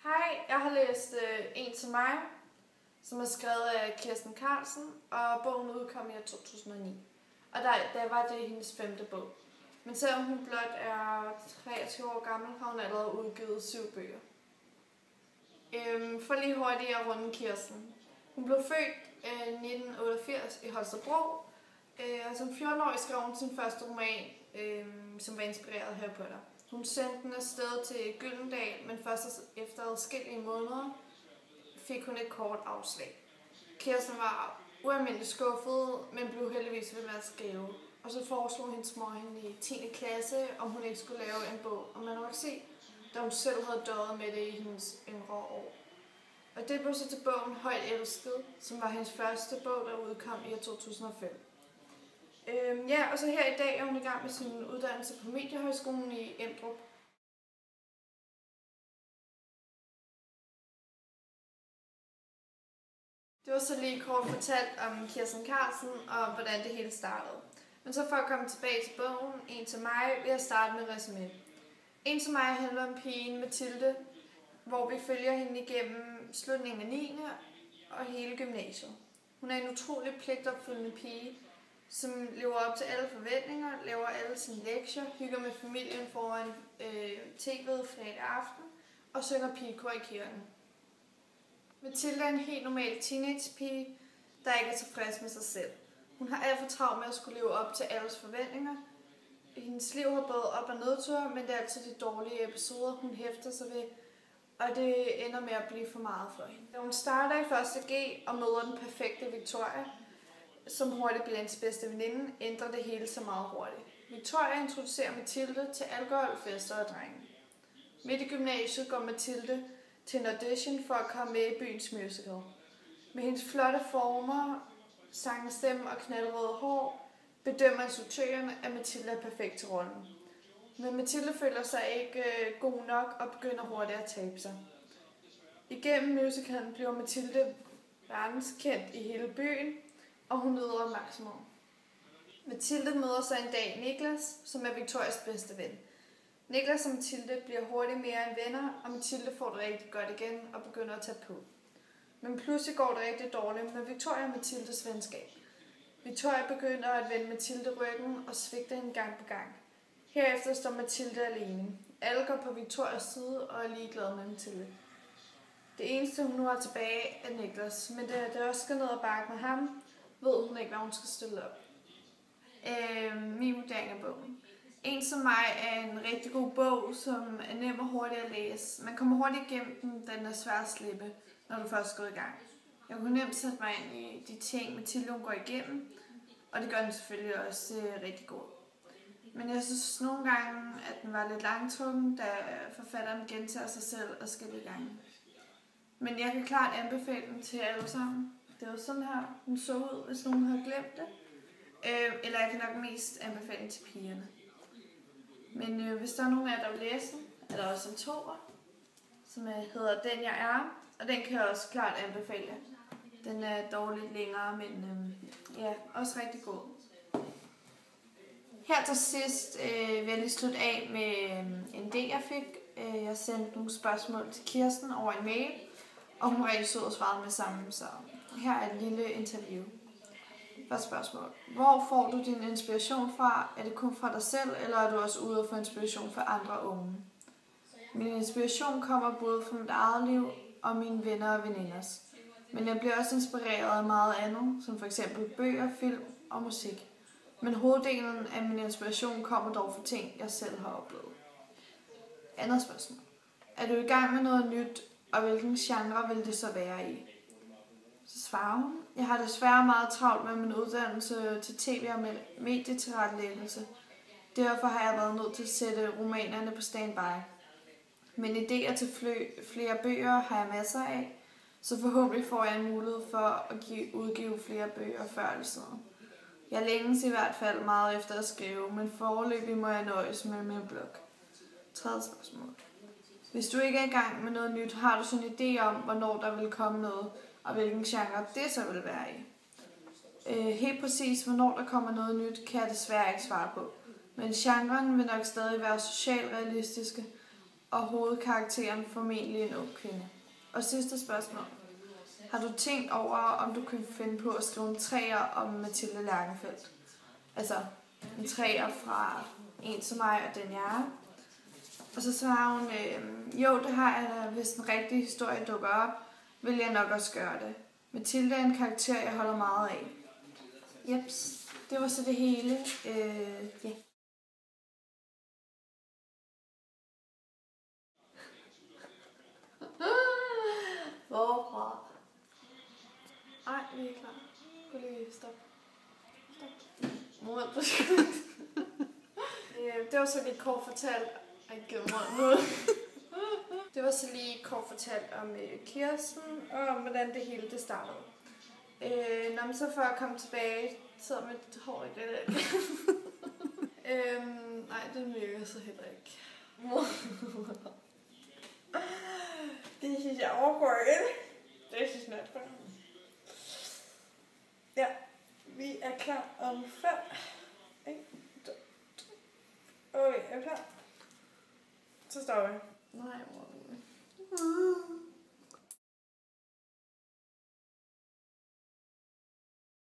Hej, jeg har læst En til mig, som er skrevet af Kirsten Carlsen, og bogen udkom i 2009. Og der var det hendes 5. bog. Men selvom hun blot er 23 år gammel, har hun allerede udgivet 7 bøger. For lige hurtigt at runde Kirsten. Hun blev født i 1988 i Holstebro, og som 14-årig skrev hun sin første roman, som var inspireret af Harry Potter. Hun sendte den afsted til Gyldendal, men først efter adskillige måneder fik hun et kort afslag. Kirsten var ualmindeligt skuffet, men blev heldigvis ved med at skrive. Og så foreslog hendes mor hende i 10. klasse, om hun ikke skulle lave en bog om anoreksi, da hun selv havde døjet med det i hendes yngre år. Og det blev så til bogen Højt Elsket, som var hendes første bog, der udkom i 2005. Og så her i dag er hun i gang med sin uddannelse på Mediehøjskolen i Emdrup. Det var så lige kort fortalt om Kirsten Carlsen og hvordan det hele startede. Men så for at komme tilbage til bogen, En til mig, vil jeg starte med resumé. En til mig handler om pigen Mathilde, hvor vi følger hende igennem slutningen af 9. og hele gymnasiet. Hun er en utrolig pligtopfyldende pige, som lever op til alle forventninger, laver alle sine lektier, hygger med familien foran tv'et fredag aften og synger pigekor i kirken. Mathilde er en helt normal teenagepige, der ikke er tilfreds med sig selv. Hun har alt for travlt med at skulle leve op til alles forventninger. Hendes liv har både op- og nedture, men det er altid de dårlige episoder, hun hæfter sig ved, og det ender med at blive for meget for hende. Da hun starter i 1. G og møder den perfekte Victoria, som hurtigt bliver hendes bedste veninde, ændrer det hele så meget hurtigt. Victoria introducerer Mathilde til alkohol, fester og drenge. Midt i gymnasiet går Mathilde til en audition for at komme med i byens musical. Med hendes flotte former, sangstemme og knaldrøde hår, bedømmer instruktøren, at Mathilde er perfekt til rollen. Men Mathilde føler sig ikke god nok og begynder hurtigt at tabe sig. Igennem musicalen bliver Mathilde verdenskendt i hele byen, og hun nyder opmærksomhed. Mathilde møder så en dag Niklas, som er Victorias bedste ven. Niklas og Mathilde bliver hurtigt mere end venner, og Mathilde får det rigtig godt igen og begynder at tage på. Men pludselig går det rigtig dårligt med Victoria og Mathildes venskab. Victoria begynder at vende Mathilde ryggen og svigter hende gang på gang. Herefter står Mathilde alene. Alle går på Victorias side og er ligeglade med Mathilde. Det eneste hun nu har tilbage er Niklas, men da det også skal ned og bakke med ham, ved hun ikke, hvad hun skal stille op. Min vurdering af bogen. En som mig er en rigtig god bog, som er nem og hurtig at læse. Man kommer hurtigt igennem den er svær at slippe, når du først går i gang. Jeg kunne nemt sætte mig ind i de ting, Mathilde går igennem, og det gør den selvfølgelig også rigtig god. Men jeg synes nogle gange, at den var lidt langtrukken, da forfatteren gentager sig selv og skal i gang. Men jeg kan klart anbefale den til alle sammen. Det var sådan her, hun så ud, hvis nogen havde glemt det. Eller jeg kan nok mest anbefale den til pigerne. Men hvis der er nogen af jer, der vil læse den, er der også en toer, som hedder Den jeg er. Og den kan jeg også klart anbefale. Den er dog lidt længere, men også rigtig god. Her til sidst vil jeg lige slutte af med en idé, jeg fik. Jeg sendte nogle spørgsmål til Kirsten over en mail, og hun var rigtig sød og svarede med sammen, så her er et lille interview. Første spørgsmål. Hvor får du din inspiration fra? Er det kun fra dig selv, eller er du også ude at få inspiration fra andre unge? Min inspiration kommer både fra mit eget liv og mine venner og veninders. Men jeg bliver også inspireret af meget andet, som f.eks. bøger, film og musik. Men hoveddelen af min inspiration kommer dog fra ting, jeg selv har oplevet. Andet spørgsmål. Er du i gang med noget nyt, og hvilken genre vil det så være i? Så svarer hun. Jeg har desværre meget travlt med min uddannelse til tv og medietilrettelæggelse. Derfor har jeg været nødt til at sætte romanerne på standby. Men idéer til flere bøger har jeg masser af, så forhåbentlig får jeg en mulighed for at udgive flere bøger før eller siden. Jeg længes i hvert fald meget efter at skrive, men foreløbig må jeg nøjes med min blog. Tredje spørgsmål. Hvis du ikke er i gang med noget nyt, har du sådan en idé om, hvornår der vil komme noget, og hvilken genre det så vil være i? Helt præcis, hvornår der kommer noget nyt, kan jeg desværre ikke svare på. Men genren vil nok stadig være socialrealistiske, og hovedkarakteren formentlig en ung kvinde. Og sidste spørgsmål. Har du tænkt over, om du kan finde på at skrive en treer om Mathilde Lerchenfeldt? Altså en treer fra En til mig og den jeg er. Og så svarer hun, jo, det har jeg da, hvis den rigtige historie dukker op, vil jeg nok også gøre det. Mathilde er en karakter, jeg holder meget af. Jeps, det var så det hele. Ja. Hvorfra? Ej, vi er klar. Prøv lige stop. Mor, du skal. Det var så lige kort fortalt. Ej, giv mig noget. Det var så lige kort fortalt om Kirsten, og om hvordan det hele det startede. Når man så for at komme tilbage, sidder med et hår i det. Nej, det virker så heller ikke. Det synes jeg overgår ikke. Det synes jeg not. Ja, vi er klar om 5. 1, 2, 3. Okay, er vi klar? Så står vi.